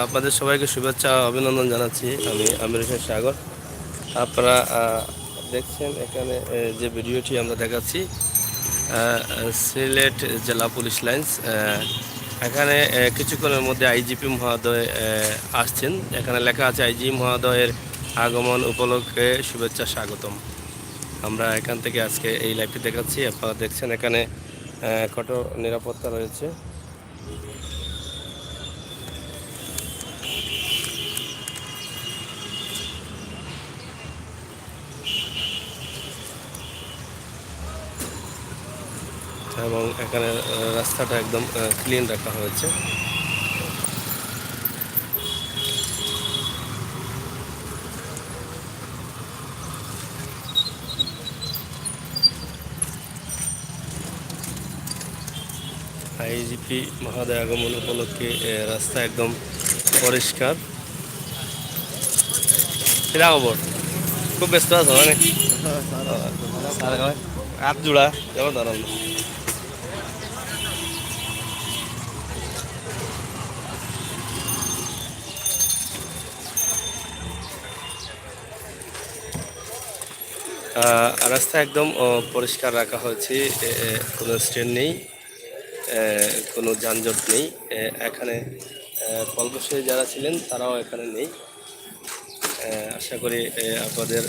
আপনাদের সবাইকে শুভেচ্ছা অভিনন্দন জানাচ্ছি। আমি আমির হোসেন সাগর। আপনারা দেখছেন এখানে যে ভিডিওটি আমরা দেখাচ্ছি সিলেট জেলা পুলিশ লাইন্স। এখানে কিছুক্ষণের মধ্যে আইজিপি মহোদয় আসছেন। এখানে লেখা আছে আইজি মহোদয়ের আগমন উপলক্ষে শুভেচ্ছা স্বাগতম। আমরা এখান থেকে আজকে এই লাইভটি দেখাচ্ছি। আপনারা দেখছেন এখানে কঠোর নিরাপত্তা রয়েছে। এবং এখানে রাস্তাটা একদম ক্লিন রাখা হয়েছে। আইজিপি মহোদয় আগমন উপলক্ষে রাস্তা একদম পরিষ্কার। খবর খুব ব্যস্ত আছো মানে হাত জোড়া যেমন দাঁড়ান। রাস্তা একদম পরিষ্কার রাখা হয়েছে। কোনো স্ট্যান্ড নেই, কোনো যানজট নেই। এখানে কলবশে যারা ছিলেন তারাও এখানে নেই। আশা করি আপনাদের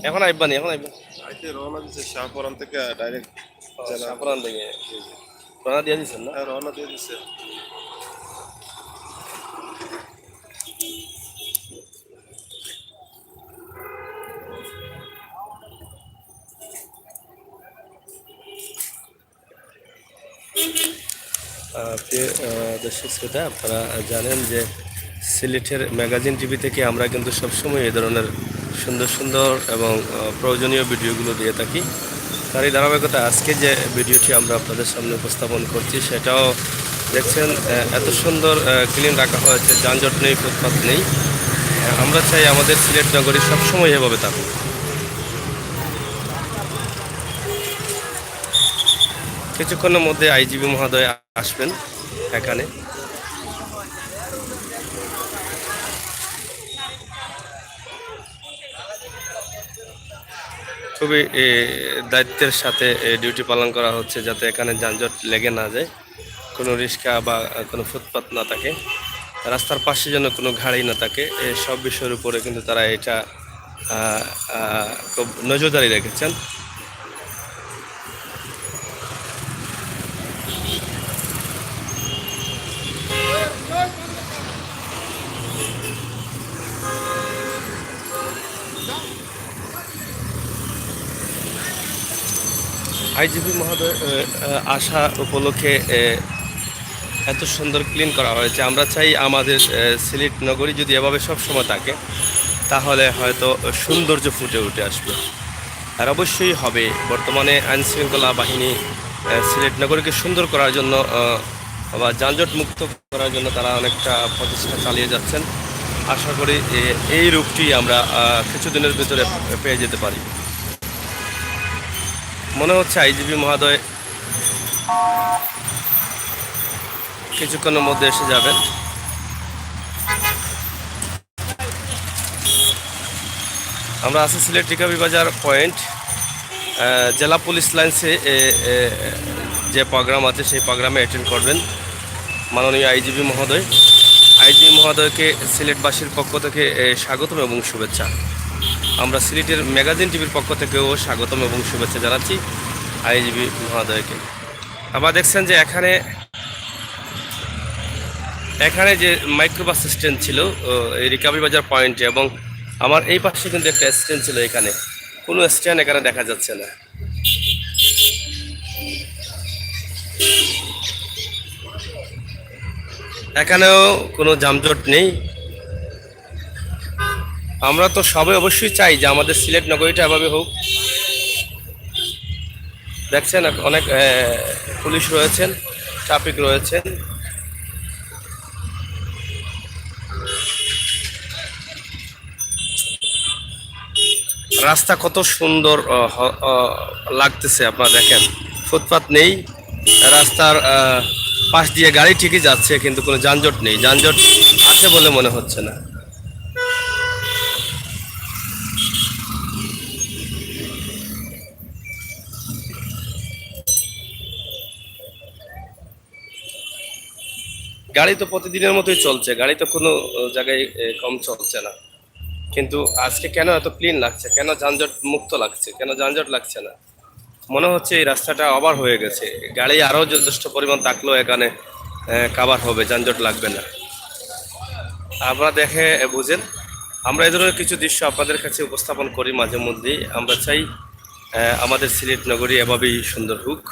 এখন আইবানি রওনা দিচ্ছে শাহপুরান থেকে ডাইরেক্ট শাহপুরান থেকে রওনা দিয়ে দিচ্ছেন না? রওনা দিয়ে দিচ্ছে। প্রিয় দর্শক শ্রোতা, আপনারা জানেন যে সিলেটের ম্যাগাজিন টিভি থেকে আমরা কিন্তু সবসময় এই ধরনের সুন্দর সুন্দর এবং প্রয়োজনীয় ভিডিওগুলো দিয়ে থাকি। তার এই ধারাবাহিকতা আজকে যে ভিডিওটি আমরা আপনাদের সামনে উপস্থাপন করছি সেটাও দেখছেন এত সুন্দর ক্লিন রাখা হয়েছে, যানজট নেই, ফুটপাত নেই। আমরা চাই আমাদের সিলেট নগরী সবসময় এভাবে থাকুক। কিছুক্ষণের মধ্যে আইজিপি মহোদয় আসবেন এখানে। খুবই দায়িত্বের সাথে ডিউটি পালন করা হচ্ছে যাতে এখানে যানজট লেগে না যায়, কোনো রিক্সা বা কোনো ফুটপাত না থাকে, রাস্তার পাশে যেন কোনো গাড়ি না থাকে। সব বিষয়ের উপরে কিন্তু তারা এটা খুব নজরদারি রেখেছেন। আইজিপি মহোদয় আসা উপলক্ষে এত সুন্দর ক্লিন করা হয়েছে। আমরা চাই আমাদের সিলেট নগরী যদি এভাবে সবসময় থাকে তাহলে হয়তো সৌন্দর্য ফুটে উঠে আসবে। আর অবশ্যই হবে। বর্তমানে আইনশৃঙ্খলা বাহিনী সিলেট নগরীকে সুন্দর করার জন্য বা যানজট মুক্ত করার জন্য তারা অনেকটা প্রচেষ্টা চালিয়ে যাচ্ছেন। আশা করি এই রূপটি আমরা কিছুদিনের ভিতরে পেয়ে যেতে পারি। মনে হচ্ছে আইজিপি মহোদয় কিছুক্ষণের মধ্যে এসে যাবেন। আমরা আছি সিলেট টিকাবি বাজার পয়েন্ট। জেলা পুলিশ লাইন্সে যে প্রোগ্রাম আছে সেই প্রোগ্রামে অ্যাটেন্ড করবেন মাননীয় আইজিপি মহোদয়। আইজিপি মহোদয়কে সিলেটবাসীর পক্ষ থেকে স্বাগতম এবং শুভেচ্ছা। আমরা সিলেটের ম্যাগাজিন টিভির পক্ষ থেকেও স্বাগতম এবং শুভেচ্ছা জানাচ্ছি আইজিপি মহোদয়কে। আবার দেখছেন যে এখানে যে মাইক্রোবাস স্ট্যান্ড ছিল এই রিকাবি বাজার পয়েন্টে, এবং আমার এই পাশে কিন্তু একটা স্ট্যান্ড ছিল, এখানে কোনো স্ট্যান্ড এখানে দেখা যাচ্ছে না। এখানেও কোনো যানজট নেই। আমরা তো সবাই অবশ্যই চাই যে আমাদের সিলেট নগরীটা এভাবে হোক। দেখছেন অনেক পুলিশ রয়েছেন, ট্রাফিক রয়েছেন। রাস্তা কত সুন্দর লাগতেছে, আপনারা দেখেন। ফুটপাত নেই, রাস্তার পাশ দিয়ে গাড়ি ঠিকই যাচ্ছে, কিন্তু কোনো যানজট নেই, যানজট আছে বলে মনে হচ্ছে না। গাড়ি তো প্রতিদিনের মতোই চলছে, গাড়ি তো কোনো জায়গায় কম চলছে না। কিন্তু আজকে কেন এত ক্লিন লাগছে, কেন যানজট মুক্ত লাগছে, কেন যানজট লাগছে না? মনে হচ্ছে এই রাস্তাটা ওভার হয়ে গেছে, গাড়ি আরও যথেষ্ট পরিমাণ থাকলেও এখানে কাভার হবে, যানজট লাগবে না। আপনারা দেখে বুঝেন। আমরা এই ধরনের কিছু দৃশ্য আপনাদের কাছে উপস্থাপন করি মাঝে মধ্যেই। আমরা চাই আমাদের সিলেট নগরী এভাবেই সুন্দর হোক,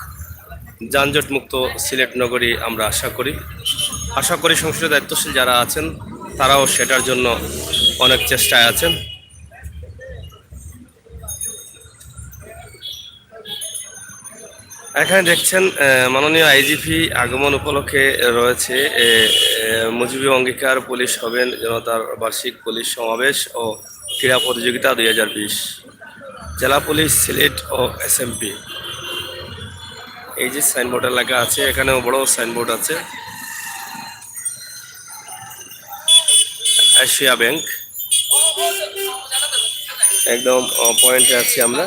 যানজট মুক্ত সিলেট নগরী আমরা আশা করি সংশ্লিষ্ট দায়িত্বশীল যারা আছেন তারাও সেটার জন্য অনেক চেষ্টায় আছেন। এখানে দেখছেন মাননীয় আইজিপি আগমন উপলক্ষে রয়েছে মুজিবী অঙ্গীকার, পুলিশ হবেন, জনতার বার্ষিক পুলিশ সমাবেশ ও ক্রীড়া প্রতিযোগিতা 2020, জেলা পুলিশ সিলেট ও এসএমপি। এই যে সাইনবোর্ড লেখা আছে, এখানেও বড় সাইনবোর্ড আছে, এশিয়া ব্যাংক, একদম পয়েন্টে আছি আমরা।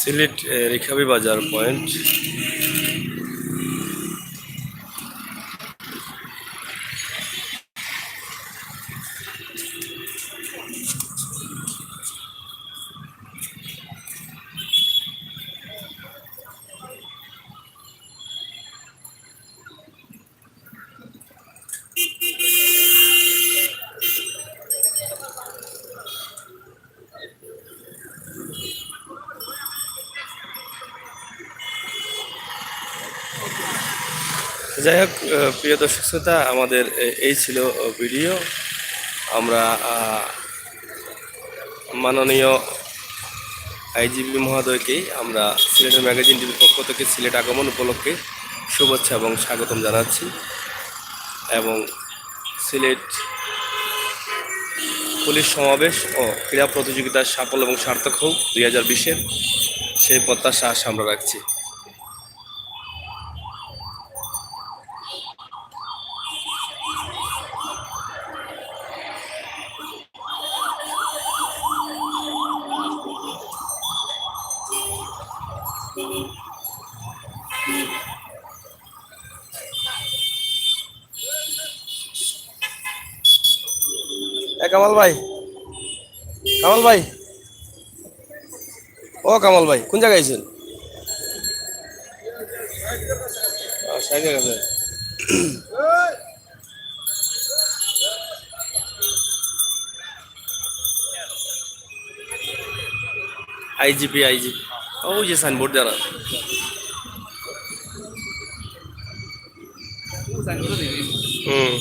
সিলেট রেখাবি বাজার পয়েন্ট। যাই হোক, প্রিয় দর্শক শ্রোতা, আমাদের এই ছিল ভিডিও। আমরা মাননীয় আইজিপি মহোদয়কেই আমরা সিলেটের ম্যাগাজিন টিভির পক্ষ থেকে সিলেট আগমন উপলক্ষে শুভেচ্ছা এবং স্বাগতম জানাচ্ছি, এবং সিলেট পুলিশ সমাবেশ ও ক্রীড়া প্রতিযোগিতার সাফল্য এবং সার্থক হোক 2020-এর, সেই প্রত্যাশা আশা আমরা রাখছি। কামাল ভাই, কামাল ভাই, ও কামাল ভাই, কোন জায়গায় আছেন? সাইকেল আছে। আইজিপি, ওই যে সাইনবোর্ড দেওয়া। হুম।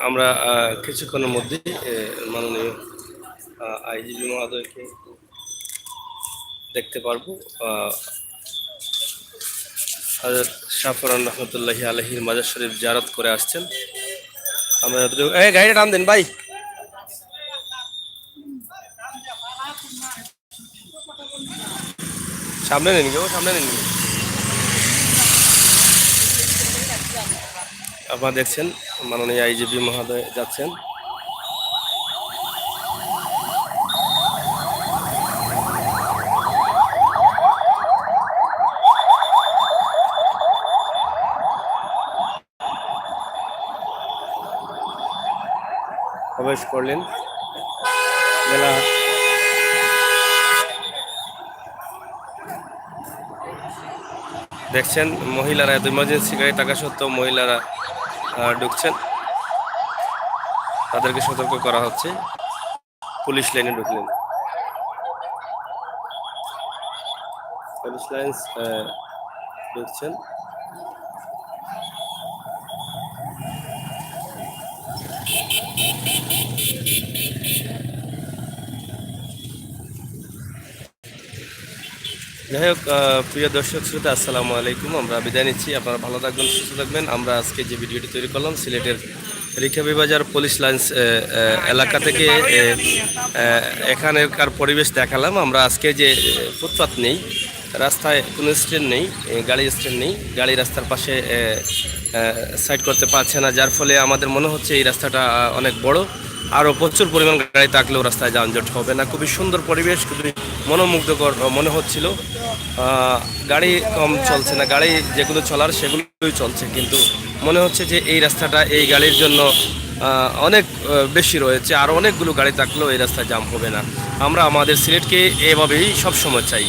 আমরা কিছুক্ষণের মধ্যেই মাননীয় আইজিপি মহোদয়কে দেখতে পারবো। হযরত শাহফরান রহমতুল্লাহি আলাইহির মাজার শরীফ জিয়ারত করে আসছেন। আমরা এই গাড়িটা টান দেন ভাই। সামনে নেন কেউ, সামনে নেন। আপনারা দেখছেন মাননীয় আইজিপি মহোদয় যাচ্ছেন। প্রবেশ করলেন মেলা। দেখছেন মহিলারা এত ইমার্জেন্সি গাড়ি থাকা সত্ত্বেও মহিলারা ঢুকছেন, তাদেরকে সতর্ক করা হচ্ছে। পুলিশ লাইনে ঢুকলেন, পুলিশ লাইন ঢুকছেন। যাই হোক, প্রিয় দর্শক শ্রোতা আসসালামু আলাইকুম। আমরা বিদায় নিচ্ছি, আপনারা ভালো থাকবেন, সুস্থ থাকবেন। আমরা আজকে যে ভিডিওটি তৈরি করলাম সিলেটের রিকাবি বাজার পুলিশ লাইন্স এলাকা থেকে এখানকার পরিবেশ দেখালাম। আমরা আজকে যে ফুটপাত নেই, রাস্তায় কোনো স্ট্যান্ড নেই, গাড়ি স্ট্যান্ড নেই, গাড়ি রাস্তার পাশে সাইড করতে পারছে না, যার ফলে আমাদের মনে হচ্ছে এই রাস্তাটা অনেক বড়, আরও প্রচুর পরিমাণ গাড়ি থাকলেও রাস্তায় যানজট হবে না। খুবই সুন্দর পরিবেশ, খুবই মনোমুগ্ধকর মনে হচ্ছিল। গাড়ি কম চলছে না, গাড়ি যেগুলো চলার সেগুলোই চলছে, কিন্তু মনে হচ্ছে যে এই রাস্তাটা এই গাড়ির জন্য অনেক বেশি রয়েছে। আর অনেকগুলো গাড়ি থাকলেও এই রাস্তায় জাম হবে না। আমরা আমাদের সিলেটকে এভাবেই সবসময় চাই,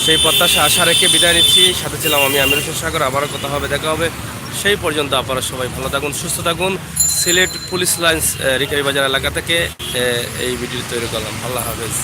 সেই প্রত্যাশা আশা রেখে বিদায় নিচ্ছি। সাথে ছিলাম আমি আমির হোসেন সাগর। আবারও কথা হবে, দেখা হবে। সেই পর্যন্ত আপনারা সবাই ভালো থাকুন, সুস্থ থাকুন। সিলেট পুলিশ লাইন্স রিকাবি বাজার এলাকা থেকে এই ভিডিও তৈরি করলাম। আল্লাহ হাফেজ।